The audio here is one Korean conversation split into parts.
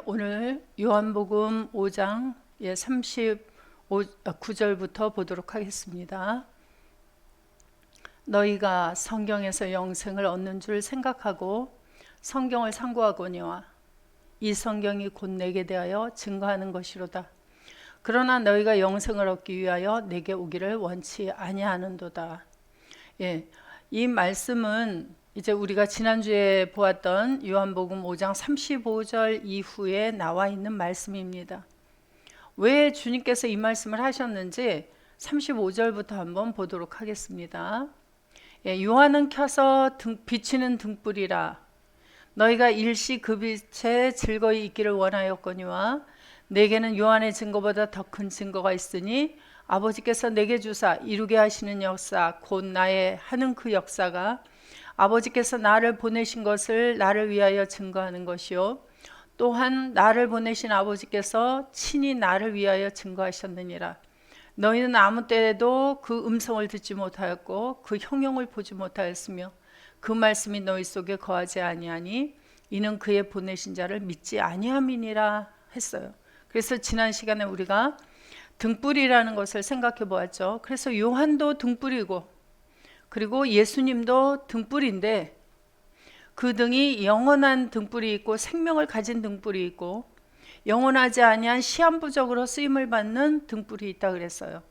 오늘 요한복음 5장 39절부터 보도록 하겠습니다. 너희가 성경에서 영생을 얻는 줄 생각하고 성경을 상고하거니와 이 성경이 곧 내게 대하여 증거하는 것이로다. 그러나 너희가 영생을 얻기 위하여 내게 오기를 원치 아니하는도다. 이 말씀은 이제 우리가 지난주에 보았던 요한복음 5장 35절 이후에 나와 있는 말씀입니다. 왜 주님께서 이 말씀을 하셨는지 35절부터 한번 보도록 하겠습니다. 요한은 켜서 비치는 등불이라. 너희가 일시 그 빛에 즐거이 있기를 원하였거니와 내게는 요한의 증거보다 더 큰 증거가 있으니 아버지께서 내게 주사 이루게 하시는 역사 곧 나의 하는 그 역사가 아버지께서 나를 보내신 것을 나를 위하여 증거하는 것이요 또한 나를 보내신 아버지께서 친히 나를 위하여 증거하셨느니라. 너희는 아무 때에도 그 음성을 듣지 못하였고 그 형용을 보지 못하였으며 그 말씀이 너희 속에 거하지 아니하니 이는 그의 보내신 자를 믿지 아니함이니라 했어요. 그래서 지난 시간에 우리가 등불이라는 것을 생각해 보았죠. 그래서 요한도 등불이고 그리고 예수님도 등불인데 그 등이 영원한 등불이 있고 생명을 가진 등불이 있고 영원하지 아니한 시한부적으로 쓰임을 받는 등불이 있다 그랬어요.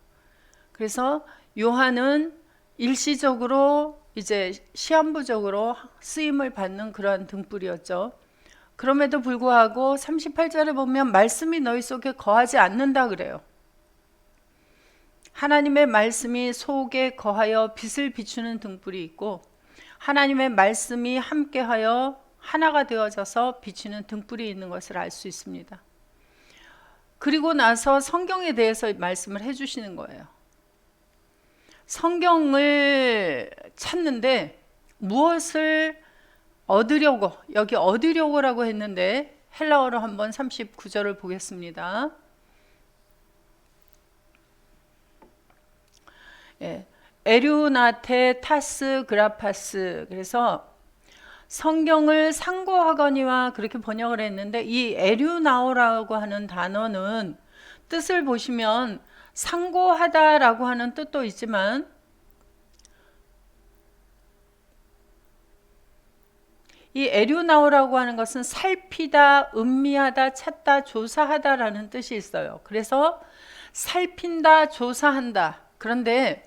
그래서 요한은 일시적으로 이제 시한부적으로 쓰임을 받는 그러한 등불이었죠. 그럼에도 불구하고 38절에 보면 말씀이 너희 속에 거하지 않는다 그래요. 하나님의 말씀이 속에 거하여 빛을 비추는 등불이 있고 하나님의 말씀이 함께하여 하나가 되어져서 비추는 등불이 있는 것을 알 수 있습니다. 그리고 나서 성경에 대해서 말씀을 해주시는 거예요. 성경을 찾는데 무엇을 얻으려고, 여기 얻으려고라고 했는데 헬라어로 한번 39절을 보겠습니다. 에류나테 타스 그라파스. 그래서 성경을 상고하거니와 그렇게 번역을 했는데 이 에류나오라고 하는 단어는 뜻을 보시면 상고하다라고 하는 뜻도 있지만 이 에류나오라고 하는 것은 살피다, 음미하다, 찾다, 조사하다라는 뜻이 있어요. 그래서 살핀다, 조사한다. 그런데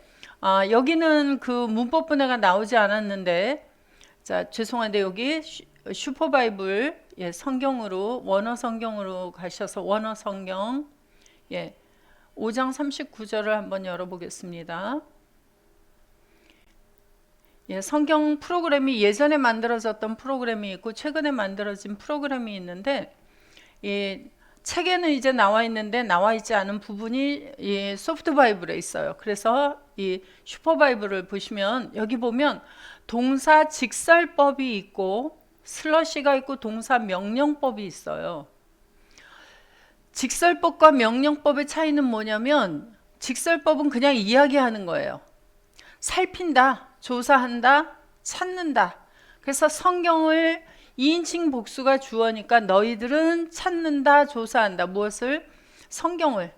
여기는 그 문법분해가 나오지 않았는데, 자, 죄송한데 여기 슈퍼바이블 성경으로 원어 성경으로 가셔서 원어 성경 5장 39절을 한번 열어보겠습니다. 성경 프로그램이 예전에 만들어졌던 프로그램이 있고 최근에 만들어진 프로그램이 있는데 책에는 이제 나와 있는데 나와 있지 않은 부분이 이 소프트 바이블에 있어요. 그래서 이 슈퍼 바이블을 보시면 여기 보면 동사 직설법이 있고 슬러시가 있고 동사 명령법이 있어요. 직설법과 명령법의 차이는 뭐냐면 직설법은 그냥 이야기하는 거예요. 살핀다, 조사한다, 찾는다. 그래서 성경을 2인칭 복수가 주어니까 너희들은 찾는다, 조사한다. 무엇을? 성경을.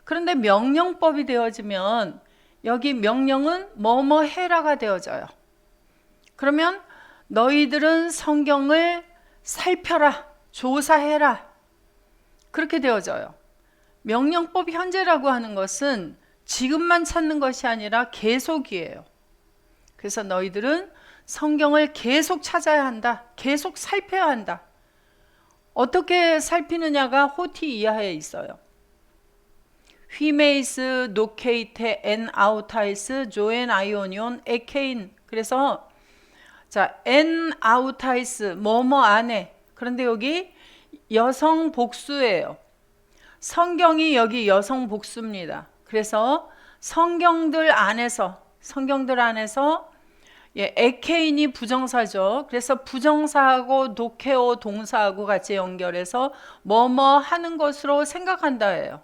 그런데 명령법이 되어지면 여기 명령은 뭐뭐 해라가 되어져요. 그러면 너희들은 성경을 살펴라, 조사해라. 그렇게 되어져요. 명령법 현재라고 하는 것은 지금만 찾는 것이 아니라 계속이에요. 그래서 너희들은 성경을 계속 찾아야 한다. 계속 살펴야 한다. 어떻게 살피느냐가 호티 이하에 있어요. 휘메이스, 노케이테, 엔 아우타이스, 조엔 아이오니온, 에케인. 그래서 자, 엔 아우타이스, 뭐뭐 안에. 그런데 여기 여성 복수예요. 성경이 여기 여성 복수입니다. 그래서 성경들 안에서 에케인이 부정사죠. 그래서 부정사하고 도케오 동사하고 같이 연결해서 뭐뭐 하는 것으로 생각한다예요.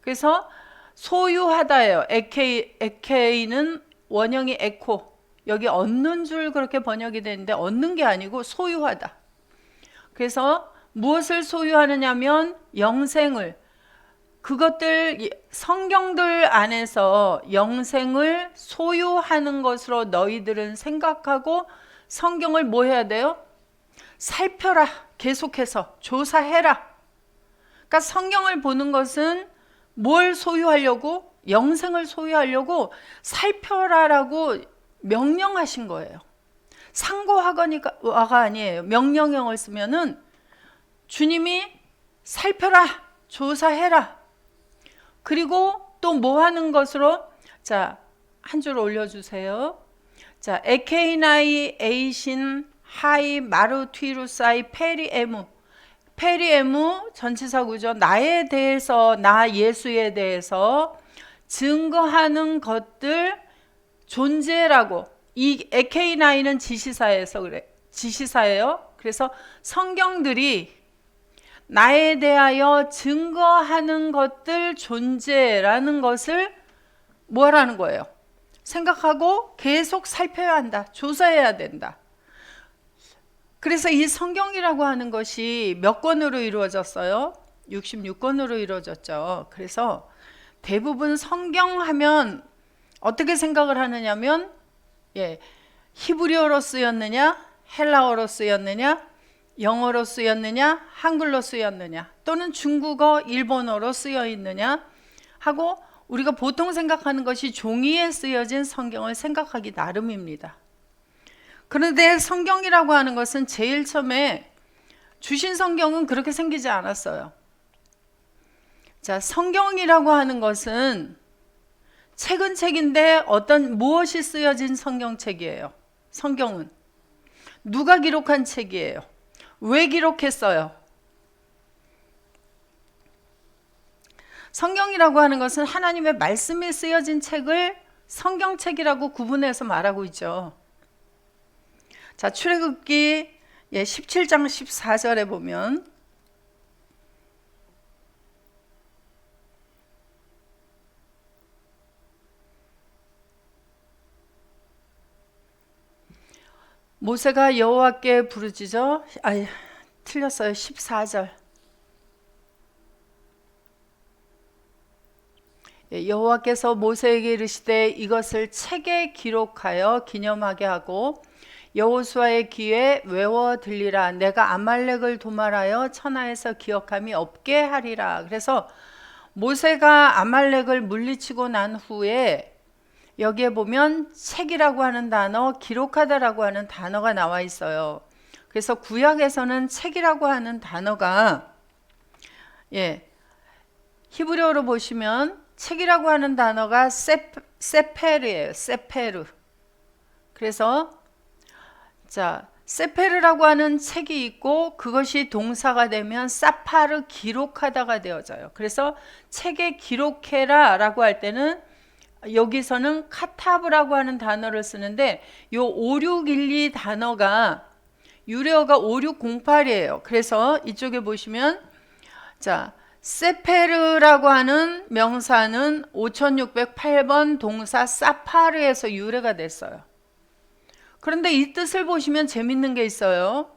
그래서 소유하다예요. 에케인은 원형이 에코. 여기 얻는 줄 그렇게 번역이 되는데 얻는 게 아니고 소유하다. 그래서 무엇을 소유하느냐면 영생을, 그것들 성경들 안에서 영생을 소유하는 것으로 너희들은 생각하고 성경을 뭐 해야 돼요? 살펴라. 계속해서 조사해라. 그러니까 성경을 보는 것은 뭘 소유하려고? 영생을 소유하려고 살펴라라고 명령하신 거예요. 상고하거니가 아니에요. 명령형을 쓰면은 주님이 살펴라, 조사해라. 그리고 또 뭐 하는 것으로? 자, 한 줄 올려주세요. 자, 에케이나이 에이신 하이 마루튀루사이 페리에무. 페리에무 전치사구죠. 나에 대해서, 나 예수에 대해서 증거하는 것들 존재라고. 이 에케이나이는 지시사에서 그래. 지시사예요. 그래서 성경들이 나에 대하여 증거하는 것들 존재라는 것을 뭐라는 거예요? 생각하고 계속 살펴야 한다. 조사해야 된다. 그래서 이 성경이라고 하는 것이 몇 권으로 이루어졌어요? 66권으로 이루어졌죠. 그래서 대부분 성경 하면 어떻게 생각을 하느냐면, 히브리어로 쓰였느냐, 헬라어로 쓰였느냐, 영어로 쓰였느냐, 한글로 쓰였느냐, 또는 중국어, 일본어로 쓰여 있느냐 하고 우리가 보통 생각하는 것이 종이에 쓰여진 성경을 생각하기 나름입니다. 그런데 성경이라고 하는 것은 제일 처음에 주신 성경은 그렇게 생기지 않았어요. 자, 성경이라고 하는 것은 책은 책인데 무엇이 쓰여진 성경책이에요? 성경은 누가 기록한 책이에요? 왜 기록했어요? 성경이라고 하는 것은 하나님의 말씀이 쓰여진 책을 성경책이라고 구분해서 말하고 있죠. 자, 출애굽기 17장 14절에 보면 모세가 여호와께 부르짖어, 틀렸어요. 14절. 여호와께서 모세에게 이르시되 이것을 책에 기록하여 기념하게 하고 여호수아의 귀에 외워 들리라. 내가 아말렉을 도말하여 천하에서 기억함이 없게 하리라. 그래서 모세가 아말렉을 물리치고 난 후에 여기에 보면 책이라고 하는 단어, 기록하다라고 하는 단어가 나와 있어요. 그래서 구약에서는 책이라고 하는 단어가 히브리어로 보시면 책이라고 하는 단어가 세페르예요. 세페르. 그래서 자, 세페르라고 하는 책이 있고 그것이 동사가 되면 사파르, 기록하다가 되어져요. 그래서 책에 기록해라 라고 할 때는 여기서는 카타브라고 하는 단어를 쓰는데 요 5612 단어가 유래어가 5608이에요. 그래서 이쪽에 보시면 자, 세페르라고 하는 명사는 5608번 동사 사파르에서 유래가 됐어요. 그런데 이 뜻을 보시면 재밌는 게 있어요.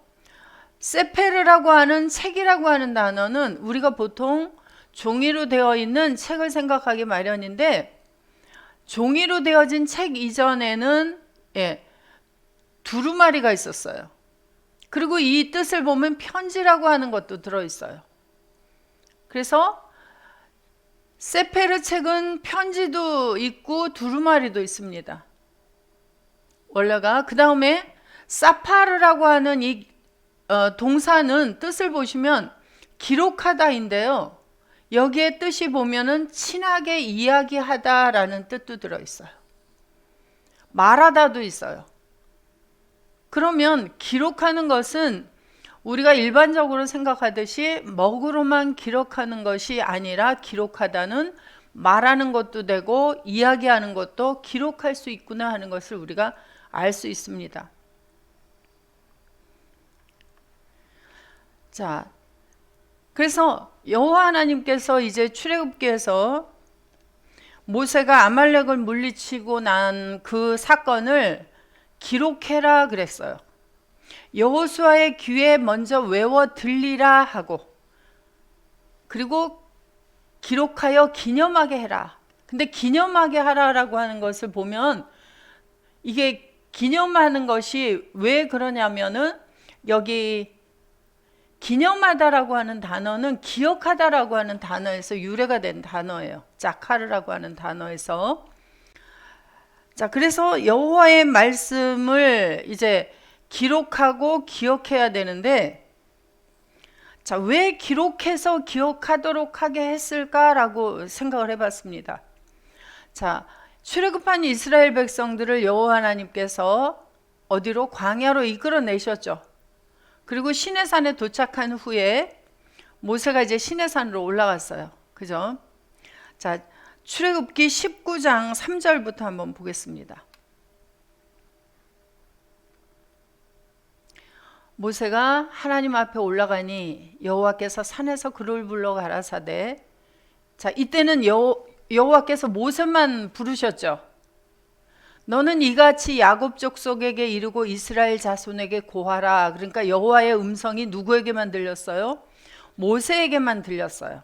세페르라고 하는 책이라고 하는 단어는 우리가 보통 종이로 되어 있는 책을 생각하기 마련인데 종이로 되어진 책 이전에는 두루마리가 있었어요. 그리고 이 뜻을 보면 편지라고 하는 것도 들어있어요. 그래서 세페르 책은 편지도 있고 두루마리도 있습니다. 원래가 그 다음에 사파르라고 하는 이 동사는 뜻을 보시면 기록하다인데요. 여기에 뜻이 보면은 친하게 이야기하다라는 뜻도 들어있어요. 말하다도 있어요. 그러면 기록하는 것은 우리가 일반적으로 생각하듯이 먹으로만 기록하는 것이 아니라 기록하다는 말하는 것도 되고 이야기하는 것도 기록할 수 있구나 하는 것을 우리가 알 수 있습니다. 자, 그래서 여호와 하나님께서 이제 출애굽기에서 모세가 아말렉을 물리치고 난 그 사건을 기록해라 그랬어요. 여호수아의 귀에 먼저 외워 들리라 하고, 그리고 기록하여 기념하게 해라. 근데 기념하게 하라라고 하는 것을 보면, 이게 기념하는 것이 왜 그러냐면은, 여기 기념하다라고 하는 단어는 기억하다라고 하는 단어에서 유래가 된 단어예요. 자카르라고 하는 단어에서. 자, 그래서 여호와의 말씀을 이제 기록하고 기억해야 되는데, 자, 왜 기록해서 기억하도록 하게 했을까라고 생각을 해봤습니다. 자, 출애굽한 이스라엘 백성들을 여호와 하나님께서 어디로? 광야로 이끌어내셨죠. 그리고 시내산에 도착한 후에 모세가 이제 시내산으로 올라갔어요. 그죠? 자, 출애굽기 19장 3절부터 한번 보겠습니다. 모세가 하나님 앞에 올라가니 여호와께서 산에서 그를 불러 가라사대. 자, 이때는 여호와께서 모세만 부르셨죠. 너는 이같이 야곱 족속에게 이르고 이스라엘 자손에게 고하라. 그러니까 여호와의 음성이 누구에게만 들렸어요? 모세에게만 들렸어요.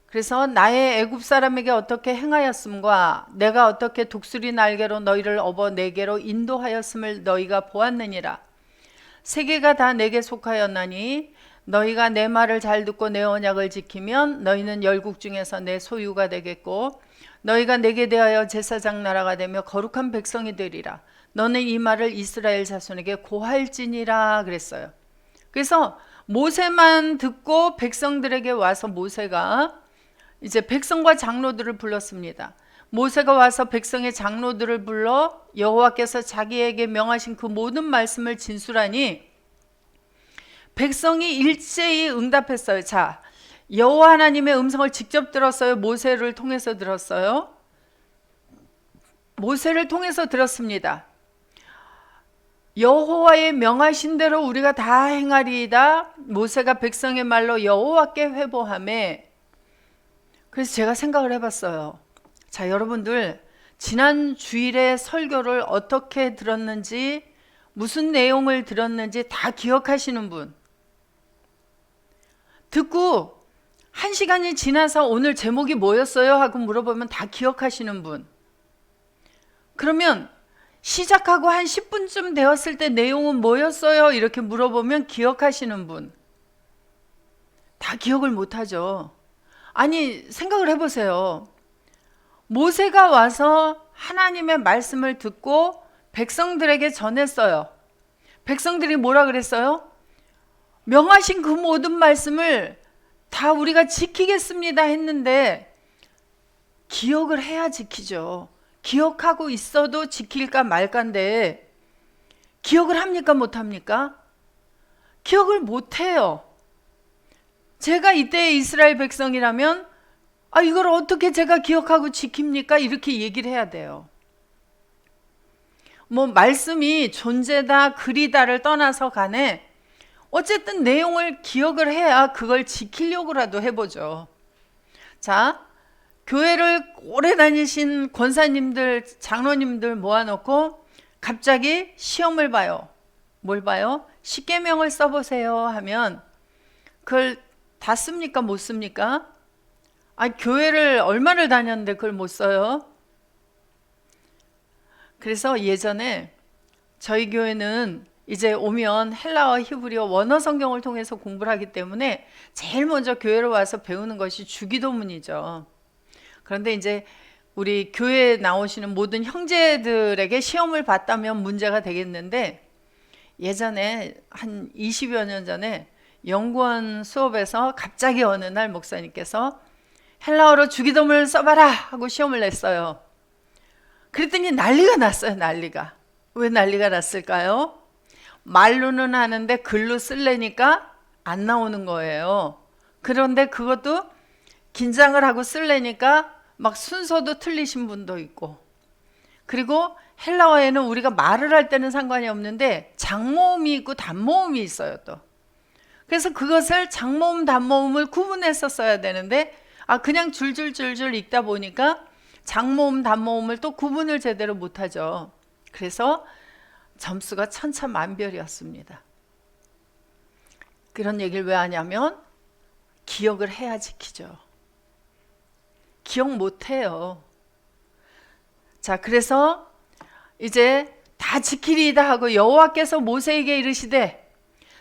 그래서 나의 애굽 사람에게 어떻게 행하였음과 내가 어떻게 독수리 날개로 너희를 업어 내게로 인도하였음을 너희가 보았느니라. 세계가 다 내게 속하였나니 너희가 내 말을 잘 듣고 내 언약을 지키면 너희는 열국 중에서 내 소유가 되겠고 너희가 내게 대하여 제사장 나라가 되며 거룩한 백성이 되리라. 너는 이 말을 이스라엘 자손에게 고할지니라 그랬어요. 그래서 모세만 듣고 백성들에게 와서 모세가 이제 백성과 장로들을 불렀습니다. 모세가 와서 백성의 장로들을 불러 여호와께서 자기에게 명하신 그 모든 말씀을 진술하니 백성이 일제히 응답했어요. 자, 여호와 하나님의 음성을 직접 들었어요? 모세를 통해서 들었어요? 모세를 통해서 들었습니다. 여호와의 명하신 대로 우리가 다 행하리이다. 모세가 백성의 말로 여호와께 회보하매. 그래서 제가 생각을 해봤어요. 자, 여러분들 지난 주일에 설교를 어떻게 들었는지, 무슨 내용을 들었는지 다 기억하시는 분? 듣고 1시간이 지나서 오늘 제목이 뭐였어요? 하고 물어보면 다 기억하시는 분? 그러면 시작하고 한 10분쯤 되었을 때 내용은 뭐였어요? 이렇게 물어보면 기억하시는 분? 다 기억을 못하죠. 아니, 생각을 해보세요. 모세가 와서 하나님의 말씀을 듣고 백성들에게 전했어요. 백성들이 뭐라 그랬어요? 명하신 그 모든 말씀을 다 우리가 지키겠습니다 했는데 기억을 해야 지키죠. 기억하고 있어도 지킬까 말까인데 기억을 합니까 못합니까? 기억을 못해요. 제가 이때의 이스라엘 백성이라면 이걸 어떻게 제가 기억하고 지킵니까? 이렇게 얘기를 해야 돼요. 뭐 말씀이 존재다 글이다를 떠나서 간에 어쨌든 내용을 기억을 해야 그걸 지키려고라도 해보죠. 자, 교회를 오래 다니신 권사님들, 장로님들 모아놓고 갑자기 시험을 봐요. 뭘 봐요? 십계명을 써보세요 하면 그걸 다 씁니까? 못 씁니까? 교회를 얼마를 다녔는데 그걸 못 써요? 그래서 예전에 저희 교회는 이제 오면 헬라어, 히브리어, 원어 성경을 통해서 공부를 하기 때문에 제일 먼저 교회로 와서 배우는 것이 주기도문이죠. 그런데 이제 우리 교회에 나오시는 모든 형제들에게 시험을 봤다면 문제가 되겠는데 예전에 한 20여 년 전에 연구원 수업에서 갑자기 어느 날 목사님께서 헬라어로 주기도문을 써봐라 하고 시험을 냈어요. 그랬더니 난리가 났어요. 난리가. 왜 난리가 났을까요? 말로는 하는데 글로 쓰려니까 안 나오는 거예요. 그런데 그것도 긴장을 하고 쓰려니까 막 순서도 틀리신 분도 있고, 그리고 헬라어에는 우리가 말을 할 때는 상관이 없는데 장모음이 있고 단모음이 있어요 또. 그래서 그것을 장모음 단모음을 구분해서 써야 되는데 그냥 줄줄줄줄 읽다 보니까 장모음 단모음을 또 구분을 제대로 못하죠. 그래서 점수가 천차만별이었습니다. 그런 얘기를 왜 하냐면 기억을 해야 지키죠. 기억 못해요. 자, 그래서 이제 다 지키리이다 하고 여호와께서 모세에게 이르시되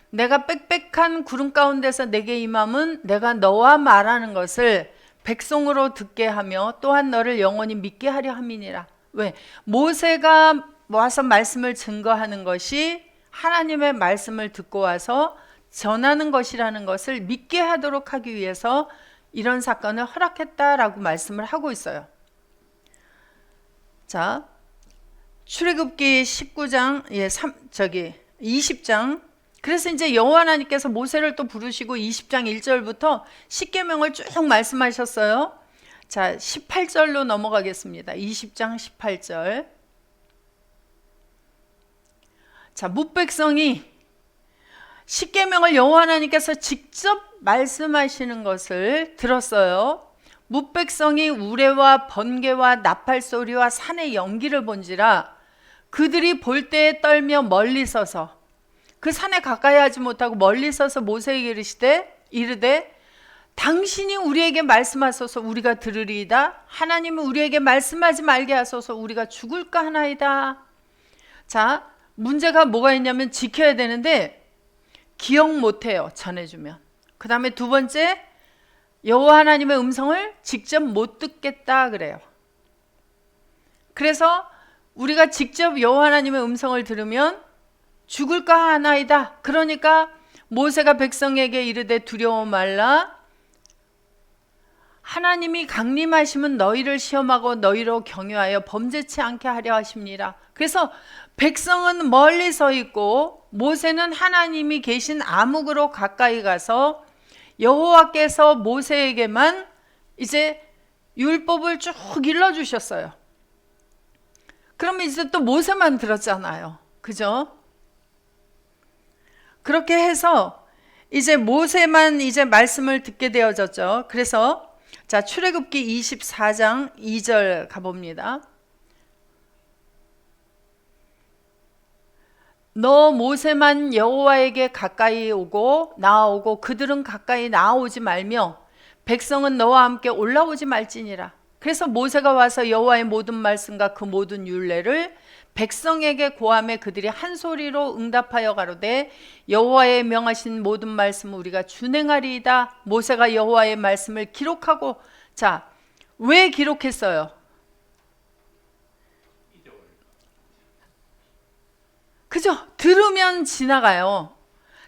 내가 빽빽한 구름 가운데서 내게 임함은 내가 너와 말하는 것을 백성으로 듣게 하며 또한 너를 영원히 믿게 하려 함이니라. 왜? 모세가 와서 말씀을 증거하는 것이 하나님의 말씀을 듣고 와서 전하는 것이라는 것을 믿게 하도록 하기 위해서 이런 사건을 허락했다라고 말씀을 하고 있어요. 자, 출애굽기 19장 20장. 그래서 이제 여호와 하나님께서 모세를 또 부르시고 20장 1절부터 십계명을 쭉 말씀하셨어요. 자, 18절로 넘어가겠습니다. 20장 18절. 자, 뭇백성이 십계명을 여호와 하나님께서 직접 말씀하시는 것을 들었어요. 뭇백성이 우레와 번개와 나팔 소리와 산의 연기를 본지라 그들이 볼 때에 떨며 멀리 서서 그 산에 가까이 하지 못하고 멀리 서서 모세에게 이르되 당신이 우리에게 말씀하소서 우리가 들으리이다. 하나님은 우리에게 말씀하지 말게 하소서 우리가 죽을까 하나이다. 자, 문제가 뭐가 있냐면 지켜야 되는데 기억 못해요. 전해주면. 그 다음에 두 번째, 여호와 하나님의 음성을 직접 못 듣겠다 그래요. 그래서 우리가 직접 여호와 하나님의 음성을 들으면 죽을까 하나이다. 그러니까 모세가 백성에게 이르되 두려워 말라. 하나님이 강림하시면 너희를 시험하고 너희로 경유하여 범죄치 않게 하려 하십니다. 그래서 백성은 멀리 서 있고 모세는 하나님이 계신 암흑으로 가까이 가서 여호와께서 모세에게만 이제 율법을 쭉 일러주셨어요. 그러면 이제 또 모세만 들었잖아요. 그죠? 그렇게 해서 이제 모세만 이제 말씀을 듣게 되어졌죠. 그래서 자, 출애굽기 24장 2절 가봅니다. 너 모세만 여호와에게 가까이 오고 나아오고 그들은 가까이 나아오지 말며 백성은 너와 함께 올라오지 말지니라. 그래서 모세가 와서 여호와의 모든 말씀과 그 모든 율례를 백성에게 고하매 그들이 한 소리로 응답하여 가로되 여호와의 명하신 모든 말씀을 우리가 준행하리이다. 모세가 여호와의 말씀을 기록하고, 자, 왜 기록했어요? 그죠? 들으면 지나가요.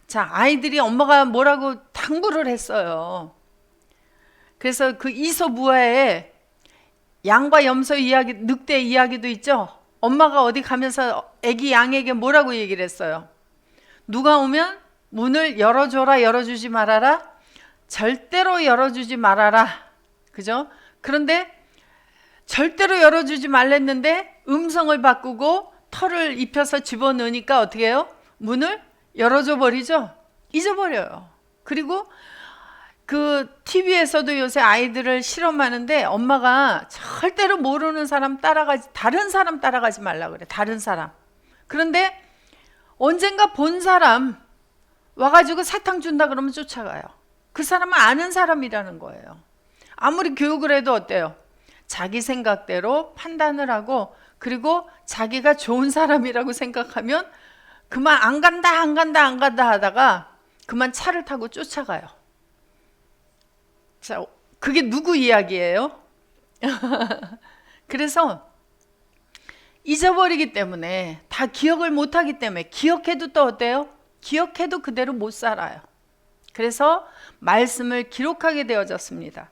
자, 아이들이 엄마가 뭐라고 당부를 했어요. 그래서 그 이솝우화에 양과 염소 이야기, 늑대 이야기도 있죠. 엄마가 어디 가면서 애기 양에게 뭐라고 얘기를 했어요? 누가 오면 문을 열어줘라, 열어주지 말아라. 절대로 열어주지 말아라. 그죠? 그런데 절대로 열어주지 말랬는데 음성을 바꾸고 털을 입혀서 집어넣으니까 어떻게 해요? 문을 열어줘 버리죠. 잊어버려요. 그리고 그 TV에서도 요새 아이들을 실험하는데 엄마가 절대로 모르는 사람 다른 사람 따라가지 말라 그래. 다른 사람. 그런데 언젠가 본 사람 와가지고 사탕 준다 그러면 쫓아가요. 그 사람은 아는 사람이라는 거예요. 아무리 교육을 해도 어때요? 자기 생각대로 판단을 하고 그리고 자기가 좋은 사람이라고 생각하면 그만 안 간다 하다가 그만 차를 타고 쫓아가요. 자, 그게 누구 이야기예요? 그래서 잊어버리기 때문에, 다 기억을 못하기 때문에, 기억해도 또 어때요? 기억해도 그대로 못 살아요. 그래서 말씀을 기록하게 되어졌습니다.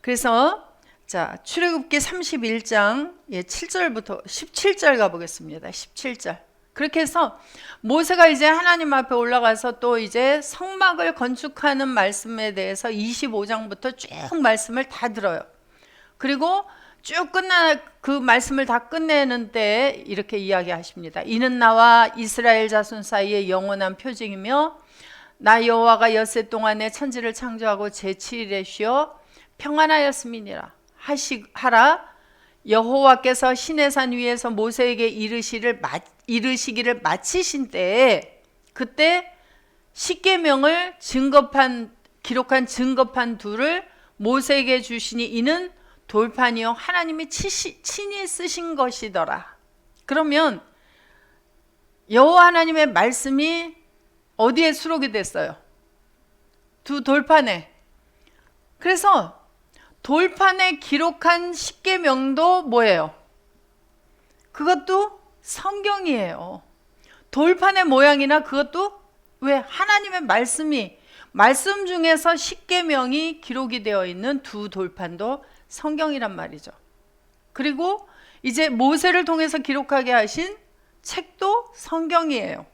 그래서 자, 출애굽기 31장 7절부터 17절 가보겠습니다. 17절. 그렇게 해서 모세가 이제 하나님 앞에 올라가서 또 이제 성막을 건축하는 말씀에 대해서 25장부터 쭉 말씀을 다 들어요. 그리고 쭉 그 말씀을 다 끝내는 때 이렇게 이야기하십니다. 이는 나와 이스라엘 자손 사이에 영원한 표징이며 나 여호와가 엿새 동안에 천지를 창조하고 제7일에 쉬어 평안하였음이니라 하라. 여호와께서 시내산 위에서 모세에게 이르시기를 마치신 때에 그때 십계명을 기록한 증거판 둘을 모세에게 주시니 이는 돌판이요 하나님이 친히 쓰신 것이더라. 그러면 여호와 하나님의 말씀이 어디에 수록이 됐어요? 두 돌판에. 그래서 돌판에 기록한 십계명도 뭐예요? 그것도 성경이에요. 돌판의 모양이나 그것도 왜 하나님의 말씀 중에서 십계명이 기록이 되어 있는 두 돌판도 성경이란 말이죠. 그리고 이제 모세를 통해서 기록하게 하신 책도 성경이에요.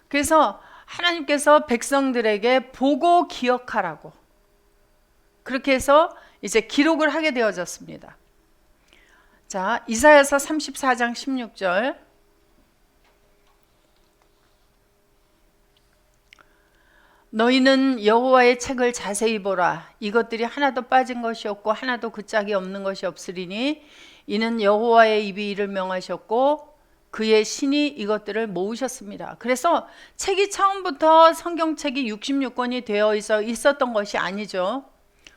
그래서 하나님께서 백성들에게 보고 기억하라고 그렇게 해서 이제 기록을 하게 되어졌습니다. 자, 이사야서 34장 16절. 너희는 여호와의 책을 자세히 보라. 이것들이 하나도 빠진 것이 없고 하나도 그 짝이 없는 것이 없으리니 이는 여호와의 입이 이를 명하셨고 그의 신이 이것들을 모으셨습니다. 그래서 책이 처음부터 성경책이 66권이 되어 있었던 것이 아니죠.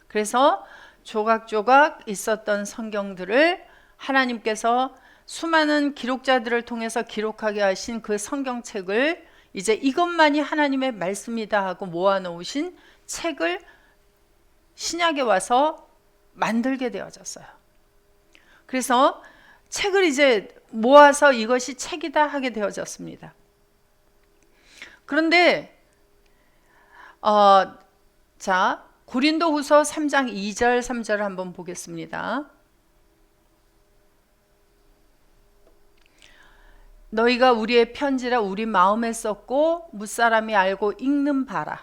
그래서 조각조각 있었던 성경들을 하나님께서 수많은 기록자들을 통해서 기록하게 하신 그 성경책을 이제 이것만이 하나님의 말씀이다 하고 모아놓으신 책을 신약에 와서 만들게 되어졌어요. 그래서 책을 이제 모아서 이것이 책이다 하게 되어졌습니다. 그런데 자, 고린도후서 3장 2절 3절을 한번 보겠습니다. 너희가 우리의 편지라 우리 마음에 썼고 무사람이 알고 읽는 바라.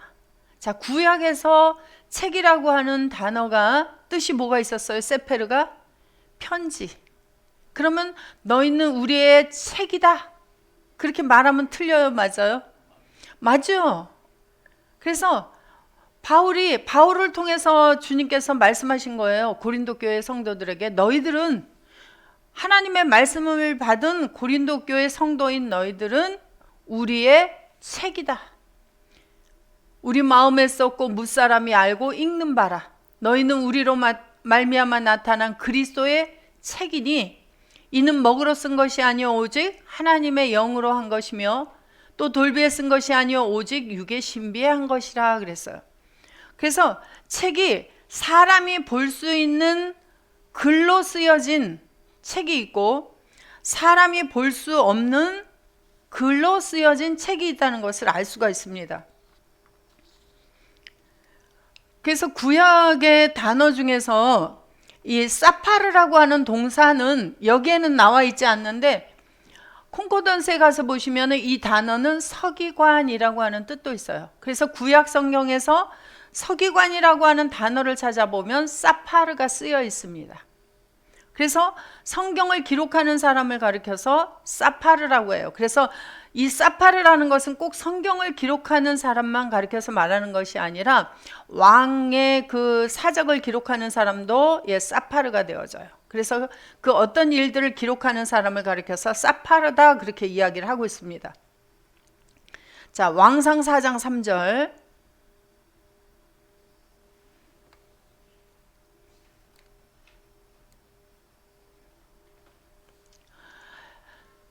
자, 구약에서 책이라고 하는 단어가 뜻이 뭐가 있었어요? 세페르가 편지. 그러면 너희는 우리의 책이다. 그렇게 말하면 틀려요? 맞아요? 맞죠? 그래서 바울을 통해서 주님께서 말씀하신 거예요. 고린도 교회 성도들에게 너희들은 하나님의 말씀을 받은 고린도 교회 성도인 너희들은 우리의 책이다. 우리 마음에 썼고 무사람이 알고 읽는 바라. 너희는 우리로 말미암아 나타난 그리스도의 책이니 이는 먹으로 쓴 것이 아니요 오직 하나님의 영으로 한 것이며 또 돌비에 쓴 것이 아니요 오직 육의 신비에 한 것이라 그랬어요. 그래서 책이 사람이 볼 수 있는 글로 쓰여진 책이 있고 사람이 볼 수 없는 글로 쓰여진 책이 있다는 것을 알 수가 있습니다. 그래서 구약의 단어 중에서 이 사파르라고 하는 동사는 여기에는 나와 있지 않는데 콩코던스에 가서 보시면 이 단어는 서기관이라고 하는 뜻도 있어요. 그래서 구약 성경에서 서기관이라고 하는 단어를 찾아보면 사파르가 쓰여 있습니다. 그래서 성경을 기록하는 사람을 가리켜서 사파르라고 해요. 그래서 이 사파르라는 것은 꼭 성경을 기록하는 사람만 가리켜서 말하는 것이 아니라 왕의 그 사적을 기록하는 사람도 사파르가 되어져요. 그래서 그 어떤 일들을 기록하는 사람을 가리켜서 사파르다 그렇게 이야기를 하고 있습니다. 자, 왕상 4장 3절.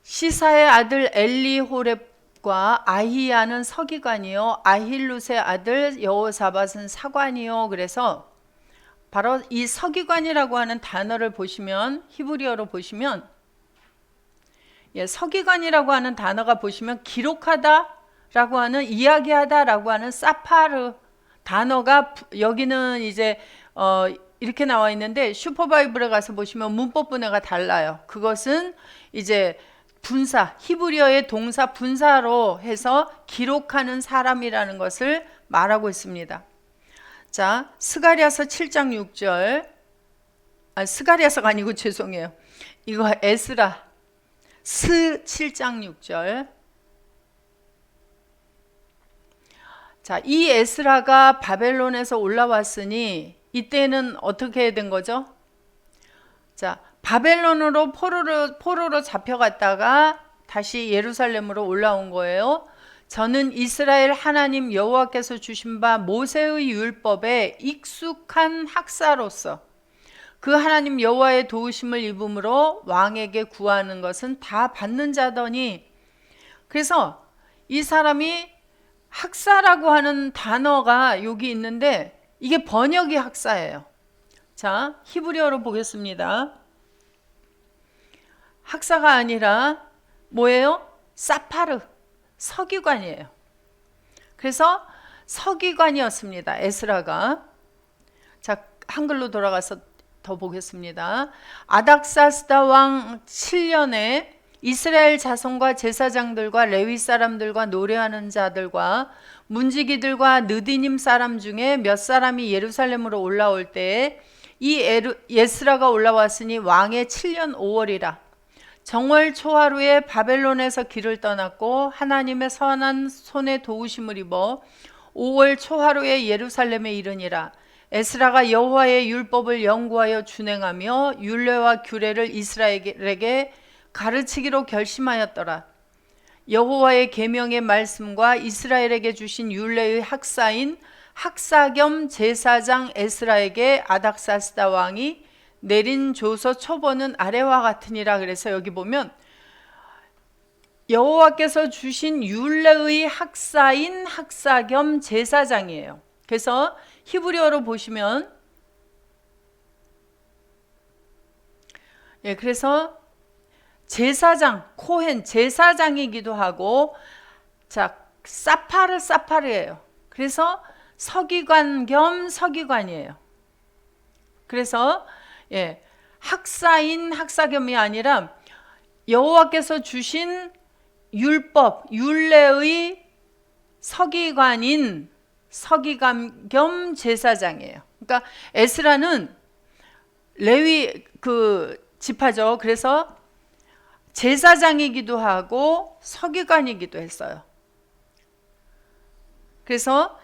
시사의 아들 엘리호렙과 아히야는 서기관이요 아힐룻의 아들 여호사밧은 사관이요. 그래서 바로 이 서기관이라고 하는 단어를 보시면 히브리어로 보시면 서기관이라고 하는 단어가 보시면 기록하다라고 하는 이야기하다라고 하는 사파르 단어가 여기는 이제 이렇게 나와 있는데 슈퍼바이블에 가서 보시면 문법 분해가 달라요. 그것은 이제 분사, 히브리어의 동사 분사로 해서 기록하는 사람이라는 것을 말하고 있습니다. 자, 스가랴서 7장 6절. 스가랴서가 아니고 죄송해요. 이거 에스라 7장 6절. 자, 이 에스라가 바벨론에서 올라왔으니 이때는 어떻게 된 거죠? 자, 바벨론으로 포로로 잡혀갔다가 다시 예루살렘으로 올라온 거예요. 저는 이스라엘 하나님 여호와께서 주신 바 모세의 율법에 익숙한 학사로서 그 하나님 여호와의 도우심을 입음으로 왕에게 구하는 것은 다 받는 자더니, 그래서 이 사람이 학사라고 하는 단어가 여기 있는데 이게 번역이 학사예요. 자, 히브리어로 보겠습니다. 학사가 아니라 뭐예요? 사파르, 서기관이에요. 그래서 서기관이었습니다, 에스라가. 자, 한글로 돌아가서 더 보겠습니다. 아닥사스다 왕 7년에 이스라엘 자손과 제사장들과 레위 사람들과 노래하는 자들과 문지기들과 느디님 사람 중에 몇 사람이 예루살렘으로 올라올 때에 이 에스라가 올라왔으니 왕의 7년 5월이라. 정월 초하루에 바벨론에서 길을 떠났고 하나님의 선한 손에 도우심을 입어 5월 초하루에 예루살렘에 이르니라. 에스라가 여호와의 율법을 연구하여 준행하며 율례와 규례를 이스라엘에게 가르치기로 결심하였더라. 여호와의 계명의 말씀과 이스라엘에게 주신 율례의 학사인 학사 겸 제사장 에스라에게 아닥사스다 왕이 내린 조서 초본은 아래와 같으니라. 그래서 여기 보면 여호와께서 주신 율례의 학사인 학사 겸 제사장이에요. 그래서 히브리어로 보시면, 그래서 제사장, 코헨 제사장이기도 하고, 자, 사파르예요. 그래서 서기관 겸 서기관이에요. 그래서 학사인 학사겸이 아니라 여호와께서 주신 율법, 율례의 서기관인 서기관 겸 제사장이에요. 그러니까 에스라는 레위 지파죠. 그래서 제사장이기도 하고 서기관이기도 했어요. 그래서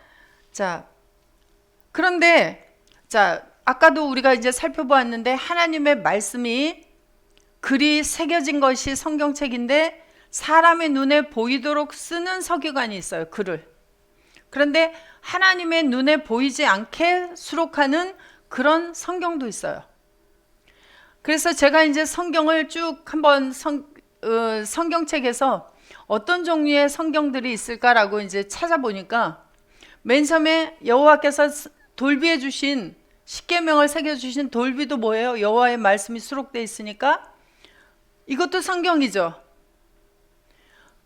그런데 아까도 우리가 이제 살펴보았는데 하나님의 말씀이 글이 새겨진 것이 성경책인데 사람의 눈에 보이도록 쓰는 서기관이 있어요, 글을. 그런데 하나님의 눈에 보이지 않게 수록하는 그런 성경도 있어요. 그래서 제가 이제 성경을 쭉 한번 성경책에서 어떤 종류의 성경들이 있을까라고 이제 찾아보니까 맨 처음에 여호와께서 돌비해 주신 십계명을 새겨주신 돌비도 뭐예요? 여호와의 말씀이 수록되어 있으니까 이것도 성경이죠.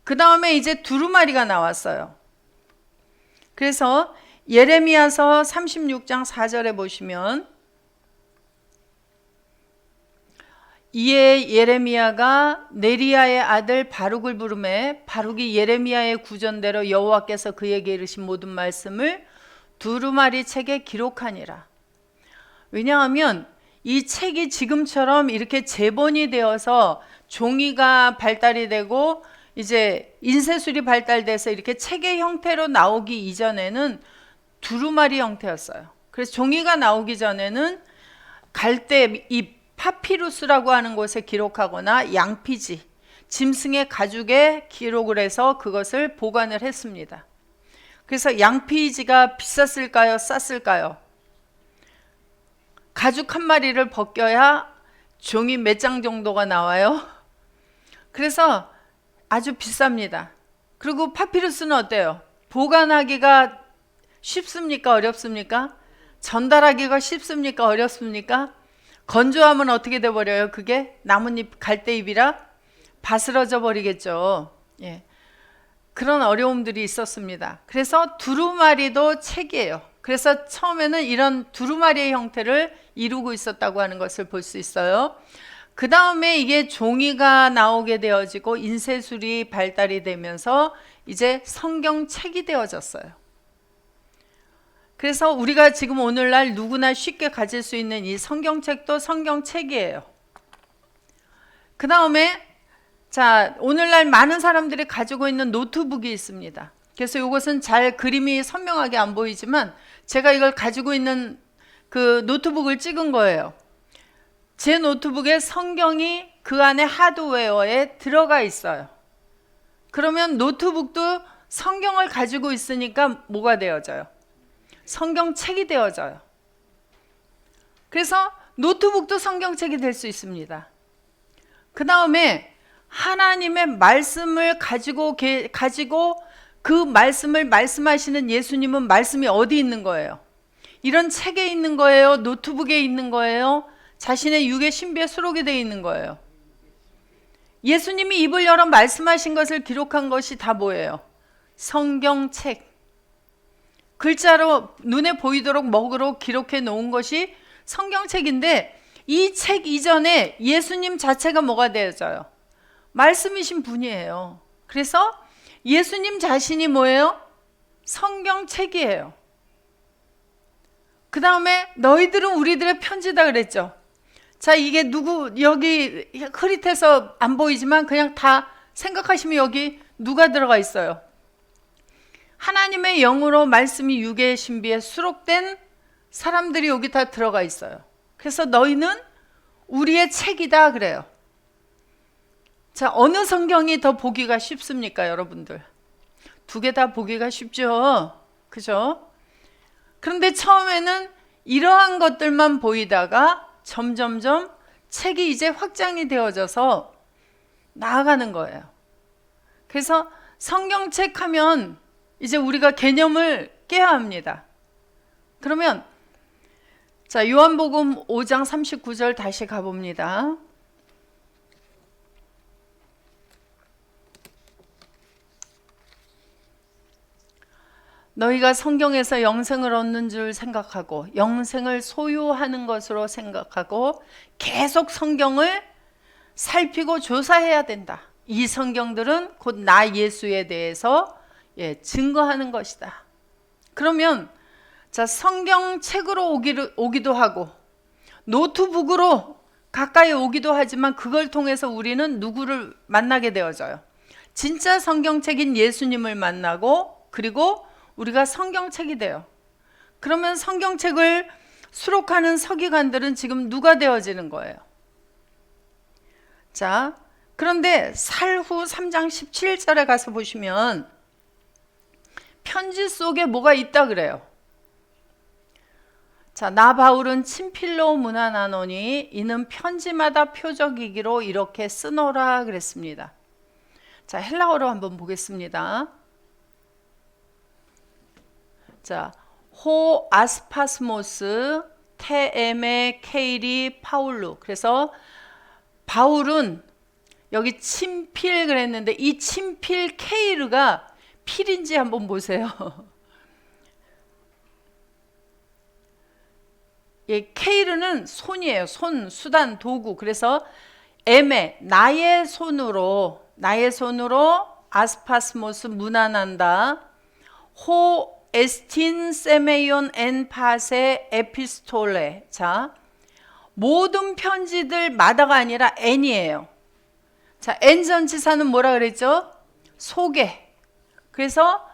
그 다음에 이제 두루마리가 나왔어요. 그래서 예레미야서 36장 4절에 보시면 이에 예레미야가 네리야의 아들 바룩을 부르매 바룩이 예레미야의 구전대로 여호와께서 그에게 이르신 모든 말씀을 두루마리 책에 기록하니라. 왜냐하면 이 책이 지금처럼 이렇게 제본이 되어서 종이가 발달이 되고 이제 인쇄술이 발달돼서 이렇게 책의 형태로 나오기 이전에는 두루마리 형태였어요. 그래서 종이가 나오기 전에는 갈대, 이 파피루스라고 하는 곳에 기록하거나 양피지, 짐승의 가죽에 기록을 해서 그것을 보관을 했습니다. 그래서 양피지가 비쌌을까요? 쌌을까요? 가죽 한 마리를 벗겨야 종이 몇 장 정도가 나와요. 그래서 아주 비쌉니다. 그리고 파피루스는 어때요? 보관하기가 쉽습니까? 어렵습니까? 전달하기가 쉽습니까? 어렵습니까? 건조하면 어떻게 돼버려요? 그게 나뭇잎 갈대잎이라 바스러져 버리겠죠. 그런 어려움들이 있었습니다. 그래서 두루마리도 책이에요. 그래서 처음에는 이런 두루마리의 형태를 이루고 있었다고 하는 것을 볼 수 있어요. 그 다음에 이게 종이가 나오게 되어지고 인쇄술이 발달이 되면서 이제 성경책이 되어졌어요. 그래서 우리가 지금 오늘날 누구나 쉽게 가질 수 있는 이 성경책도 성경책이에요. 그 다음에 오늘날 많은 사람들이 가지고 있는 노트북이 있습니다. 그래서 이것은 잘 그림이 선명하게 안 보이지만 제가 이걸 가지고 있는 그 노트북을 찍은 거예요. 제 노트북에 성경이 그 안에 하드웨어에 들어가 있어요. 그러면 노트북도 성경을 가지고 있으니까 뭐가 되어져요? 성경책이 되어져요. 그래서 노트북도 성경책이 될 수 있습니다. 그 다음에 하나님의 말씀을 가지고 그 말씀을 말씀하시는 예수님은 말씀이 어디 있는 거예요? 이런 책에 있는 거예요? 노트북에 있는 거예요? 자신의 육의 신비에 수록이 되어 있는 거예요? 예수님이 입을 열어 말씀하신 것을 기록한 것이 다 뭐예요? 성경책. 글자로 눈에 보이도록 먹으로 기록해 놓은 것이 성경책인데, 이 책 이전에 예수님 자체가 뭐가 되어져요? 말씀이신 분이에요. 그래서 예수님 자신이 뭐예요? 성경책이에요. 그 다음에 너희들은 우리들의 편지다 그랬죠. 자, 이게 누구, 여기 흐릿해서 안 보이지만 그냥 다 생각하시면 여기 누가 들어가 있어요? 하나님의 영으로 말씀이 육의 신비에 수록된 사람들이 여기 다 들어가 있어요. 그래서 너희는 우리의 책이다 그래요. 자, 어느 성경이 더 보기가 쉽습니까, 여러분들? 두 개 다 보기가 쉽죠? 그죠? 그런데 처음에는 이러한 것들만 보이다가 점점점 책이 이제 확장이 되어져서 나아가는 거예요. 그래서 성경책 하면 이제 우리가 개념을 깨야 합니다. 그러면 자, 요한복음 5장 39절 다시 가봅니다. 너희가 성경에서 영생을 얻는 줄 생각하고 영생을 소유하는 것으로 생각하고 계속 성경을 살피고 조사해야 된다. 이 성경들은 곧 나 예수에 대해서 증거하는 것이다. 그러면 자, 성경책으로 오기도 하고 노트북으로 가까이 오기도 하지만 그걸 통해서 우리는 누구를 만나게 되어져요? 진짜 성경책인 예수님을 만나고, 그리고 우리가 성경책이 돼요. 그러면 성경책을 수록하는 서기관들은 지금 누가 되어지는 거예요? 자, 그런데 살후 3장 17절에 가서 보시면 편지 속에 뭐가 있다 그래요. 자, 나 바울은 친필로 문안하노니 이는 편지마다 표적이기로 이렇게 쓰노라 그랬습니다. 자, 헬라어로 한번 보겠습니다. 자, 호 아스파스모스 테에메 케이리 파울루. 그래서 바울은 여기 친필 그랬는데 이 친필 케이르가 필인지 한번 보세요. 케이르는 손이에요. 손, 수단, 도구. 그래서 에메, 나의 손으로 아스파스모스 문안한다. 호 에스틴 세메이온 엔 파세 에피스톨레. 자, 모든 편지들마다가 아니라 N이에요. 자, N 전치사는 뭐라 그랬죠? 속에. 그래서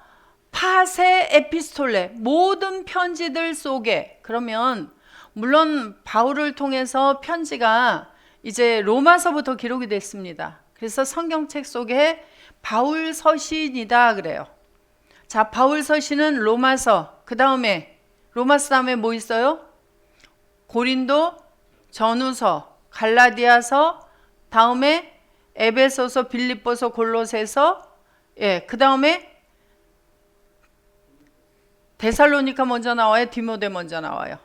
파세 에피스톨레, 모든 편지들 속에. 그러면 물론 바울을 통해서 편지가 이제 로마서부터 기록이 됐습니다. 그래서 성경책 속에 바울 서신이다 그래요. 자, 바울 서신은 로마서, 그 다음에 로마서 다음에 뭐 있어요? 고린도, 전후서, 갈라디아서, 다음에 에베소서, 빌립보서, 골로새서, 그 다음에 데살로니가 먼저 나와요? 디모데 먼저 나와요?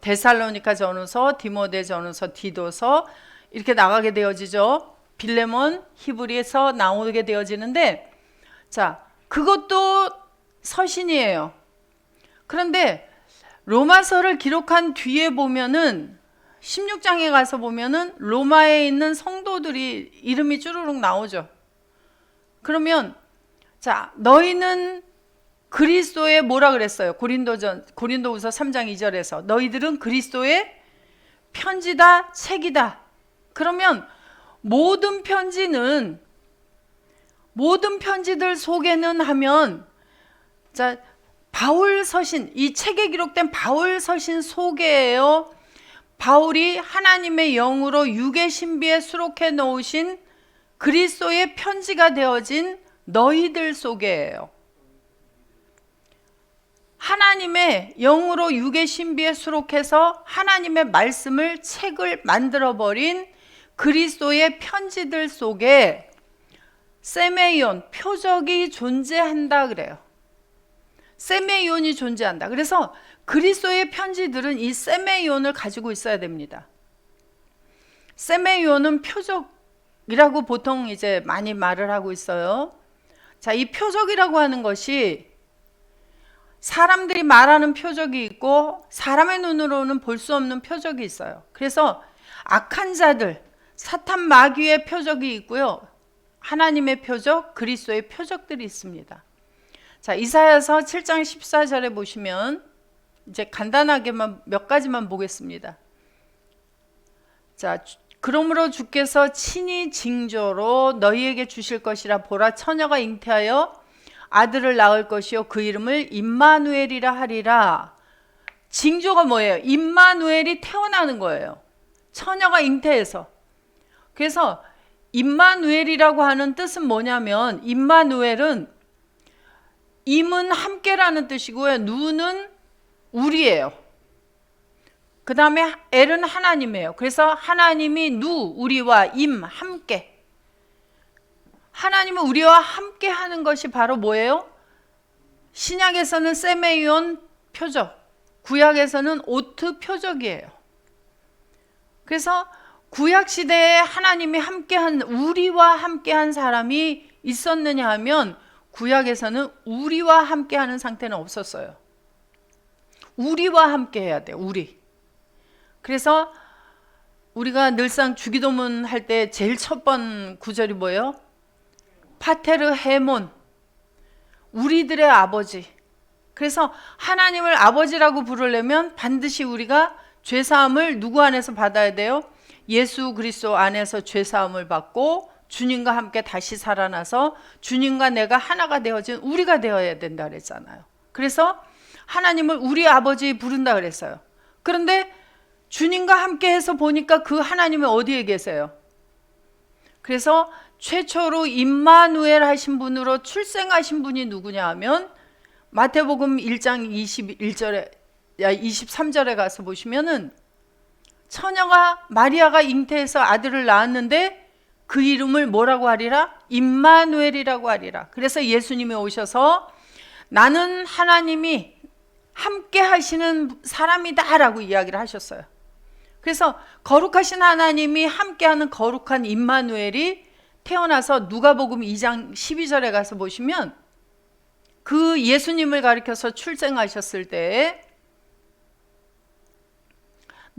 데살로니가 전후서, 디모데 전후서, 디도서 이렇게 나가게 되어지죠. 빌레몬, 히브리에서 나오게 되어지는데, 자, 그것도 서신이에요. 그런데 로마서를 기록한 뒤에 보면은 16장에 가서 보면은 로마에 있는 성도들이 이름이 쭈루룩 나오죠. 그러면 자, 너희는 그리스도의 뭐라 그랬어요? 고린도후서 3장 2절에서 너희들은 그리스도의 편지다, 책이다. 그러면 모든 편지들 속에는 하면 자, 바울 서신, 이 책에 기록된 바울 서신 속에요. 바울이 하나님의 영으로 육의 신비에 수록해 놓으신 그리스도의 편지가 되어진 너희들 속에요. 하나님의 영으로 육의 신비에 수록해서 하나님의 말씀을 책을 만들어버린 그리스도의 편지들 속에 세메이온, 표적이 존재한다 그래요. 세메이온이 존재한다. 그래서 그리스도의 편지들은 이 세메이온을 가지고 있어야 됩니다. 세메이온은 표적이라고 보통 이제 많이 말을 하고 있어요. 자, 이 표적이라고 하는 것이 사람들이 말하는 표적이 있고 사람의 눈으로는 볼 수 없는 표적이 있어요. 그래서 악한 자들, 사탄 마귀의 표적이 있고요. 하나님의 표적, 그리스도의 표적들이 있습니다. 자, 이사야서 7장 14절에 보시면 이제 간단하게만 몇 가지만 보겠습니다. 자, 그러므로 주께서 친히 징조로 너희에게 주실 것이라. 보라, 처녀가 잉태하여 아들을 낳을 것이요 그 이름을 임마누엘이라 하리라. 징조가 뭐예요? 임마누엘이 태어나는 거예요. 처녀가 잉태해서. 그래서 임마누엘이라고 하는 뜻은 뭐냐면, 임마누엘은 임은 함께라는 뜻이고요, 누는 우리예요. 그 다음에 엘은 하나님이에요. 그래서 하나님이 우리와 임 함께, 하나님은 우리와 함께 하는 것이 바로 뭐예요? 신약에서는 세메이온 표적, 구약에서는 오트 표적이에요. 그래서 구약시대에 하나님이 함께한, 우리와 함께한 사람이 있었느냐 하면 구약에서는 우리와 함께하는 상태는 없었어요. 우리와 함께 해야 돼요. 우리. 그래서 우리가 늘상 주기도문 할 때 제일 첫 번 구절이 뭐예요? 파테르 헤몬, 우리들의 아버지. 그래서 하나님을 아버지라고 부르려면 반드시 우리가 죄사함을 누구 안에서 받아야 돼요? 예수 그리스도 안에서 죄사함을 받고 주님과 함께 다시 살아나서 주님과 내가 하나가 되어진 우리가 되어야 된다 그랬잖아요. 그래서 하나님을 우리 아버지 부른다 그랬어요. 그런데 주님과 함께 해서 보니까 그 하나님은 어디에 계세요? 그래서 최초로 임마누엘 하신 분으로 출생하신 분이 누구냐 하면 마태복음 1장 21절에 23절에 가서 보시면은 처녀가 마리아가 잉태해서 아들을 낳았는데 그 이름을 뭐라고 하리라? 임마누엘이라고 하리라. 그래서 예수님이 오셔서 나는 하나님이 함께 하시는 사람이다라고 이야기를 하셨어요. 그래서 거룩하신 하나님이 함께하는 거룩한 임마누엘이 태어나서 누가복음 2장 12절에 가서 보시면 그 예수님을 가리켜서 출생하셨을 때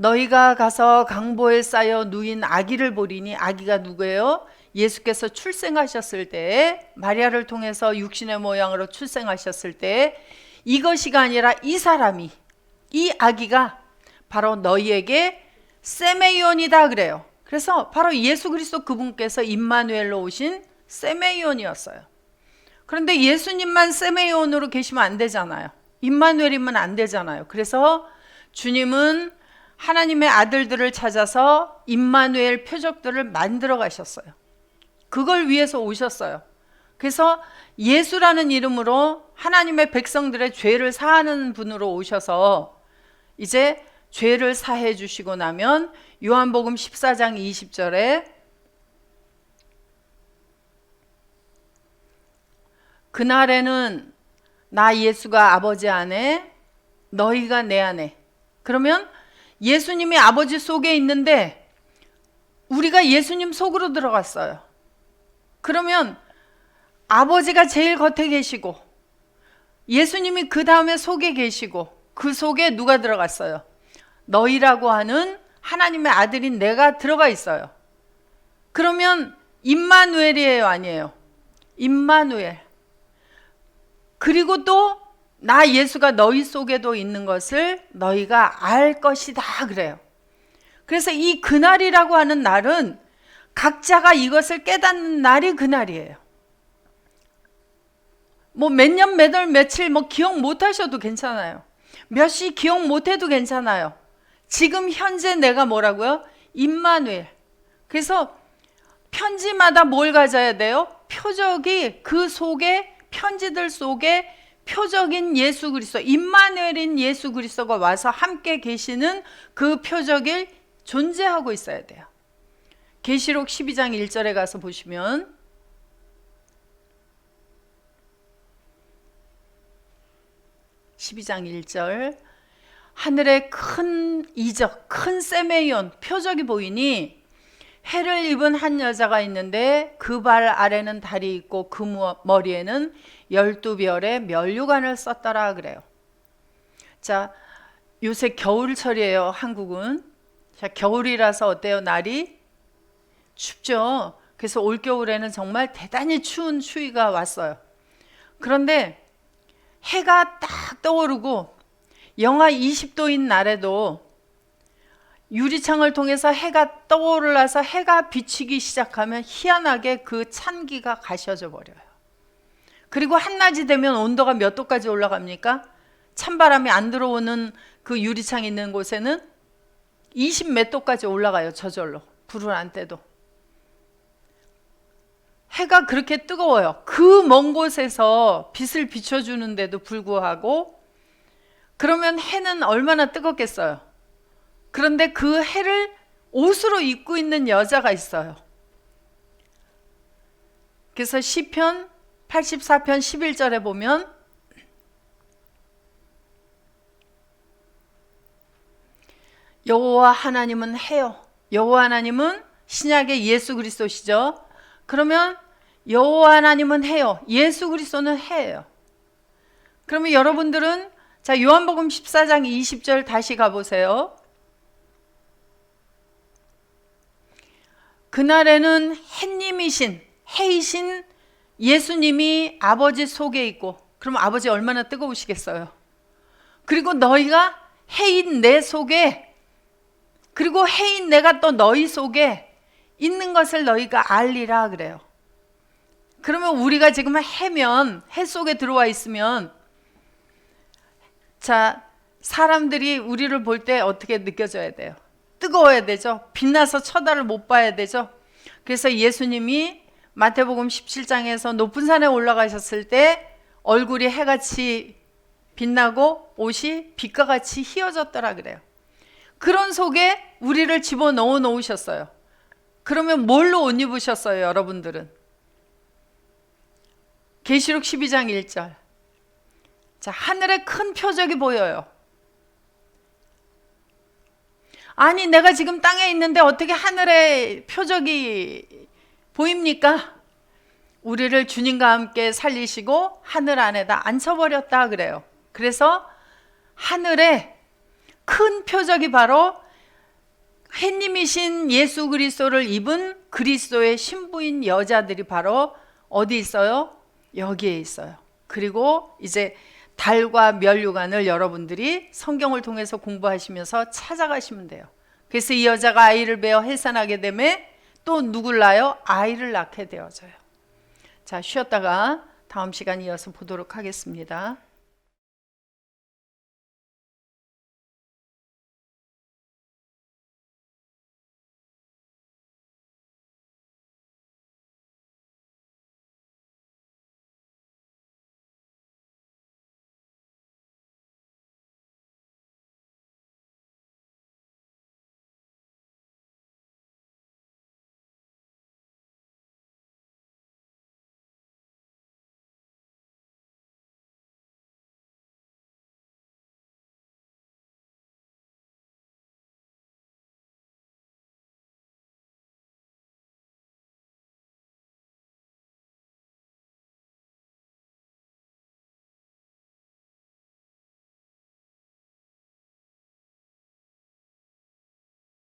너희가 가서 강보에 쌓여 누인 아기를 보리니, 아기가 누구예요? 예수께서 출생하셨을 때, 마리아를 통해서 육신의 모양으로 출생하셨을 때 이것이가 아니라 이 사람이, 이 아기가 바로 너희에게 세메이온이다 그래요. 그래서 바로 예수 그리스도 그분께서 임마누엘로 오신 세메이온이었어요. 그런데 예수님만 세메이온으로 계시면 안 되잖아요. 임마누엘이면 안 되잖아요. 그래서 주님은 하나님의 아들들을 찾아서 임마누엘 표적들을 만들어 가셨어요. 그걸 위해서 오셨어요. 그래서 예수라는 이름으로 하나님의 백성들의 죄를 사하는 분으로 오셔서 이제 죄를 사해 주시고 나면 요한복음 14장 20절에 그날에는 나 예수가 아버지 안에 너희가 내 안에. 그러면 예수님이 아버지 속에 있는데 우리가 예수님 속으로 들어갔어요. 그러면 아버지가 제일 겉에 계시고 예수님이 그 다음에 속에 계시고 그 속에 누가 들어갔어요? 너희라고 하는 하나님의 아들인 내가 들어가 있어요. 그러면 임마누엘이에요, 아니에요? 임마누엘. 그리고 또 나 예수가 너희 속에도 있는 것을 너희가 알 것이다 그래요. 그래서 이 그날이라고 하는 날은 각자가 이것을 깨닫는 날이 그날이에요. 뭐 몇 년, 몇 월, 며칠 뭐 기억 못 하셔도 괜찮아요. 몇 시 기억 못 해도 괜찮아요. 지금 현재 내가 뭐라고요? 임마누엘. 그래서 편지마다 뭘 가져야 돼요? 표적이 그 속에, 편지들 속에 표적인 예수 그리스도, 임마누엘인 예수 그리스도가 와서 함께 계시는 그 표적이 존재하고 있어야 돼요. 계시록 12장 1절에 가서 보시면 하늘에 큰 이적, 큰 세메이온 표적이 보이니 해를 입은 한 여자가 있는데 그 발 아래는 달이 있고 그 머리에는 12별의 면류관을 썼더라 그래요. 자, 요새 겨울철이에요, 한국은. 자, 겨울이라서 어때요? 날이 춥죠. 그래서 올겨울에는 정말 대단히 추운 추위가 왔어요. 그런데 해가 딱 떠오르고 영하 20도인 날에도 유리창을 통해서 해가 떠올라서 해가 비치기 시작하면 희한하게 그 찬기가 가셔져 버려요. 그리고 한낮이 되면 온도가 몇 도까지 올라갑니까? 찬바람이 안 들어오는 그 유리창 있는 곳에는 20 몇 도까지 올라가요. 저절로. 불을 안 떼도. 해가 그렇게 뜨거워요. 그 먼 곳에서 빛을 비춰주는데도 불구하고 그러면 해는 얼마나 뜨겁겠어요. 그런데 그 해를 옷으로 입고 있는 여자가 있어요. 그래서 시편 84편 11절에 보면 여호와 하나님은 해요. 여호와 하나님은 신약의 예수 그리스도시죠. 그러면 여호와 하나님은 해요. 예수 그리스도는 해예요. 그러면 여러분들은 자, 요한복음 14장 20절 다시 가보세요. 그날에는 해님이신, 해이신 예수님이 아버지 속에 있고, 그럼 아버지 얼마나 뜨거우시겠어요. 그리고 너희가 해인 내 속에, 그리고 해인 내가 또 너희 속에 있는 것을 너희가 알리라 그래요. 그러면 우리가 지금 해면, 해 속에 들어와 있으면 자, 사람들이 우리를 볼 때 어떻게 느껴져야 돼요? 뜨거워야 되죠. 빛나서 쳐다를 못 봐야 되죠. 그래서 예수님이 마태복음 17장에서 높은 산에 올라가셨을 때 얼굴이 해같이 빛나고 옷이 빛과 같이 휘어졌더라 그래요. 그런 속에 우리를 집어넣어 놓으셨어요. 그러면 뭘로 옷 입으셨어요, 여러분들은? 계시록 12장 1절. 자, 하늘에 큰 표적이 보여요. 아니, 내가 지금 땅에 있는데 어떻게 하늘에 표적이 보입니까? 우리를 주님과 함께 살리시고 하늘 안에다 앉혀버렸다 그래요. 그래서 하늘에 큰 표적이 바로 햇님이신 예수 그리스도를 입은 그리스도의 신부인 여자들이 바로 어디 있어요? 여기에 있어요. 그리고 이제 달과 면류관을 여러분들이 성경을 통해서 공부하시면서 찾아가시면 돼요. 그래서 이 여자가 아이를 베어 해산하게 되면 또 누굴 낳아요? 아이를 낳게 되어져요. 자, 쉬었다가 다음 시간 이어서 보도록 하겠습니다.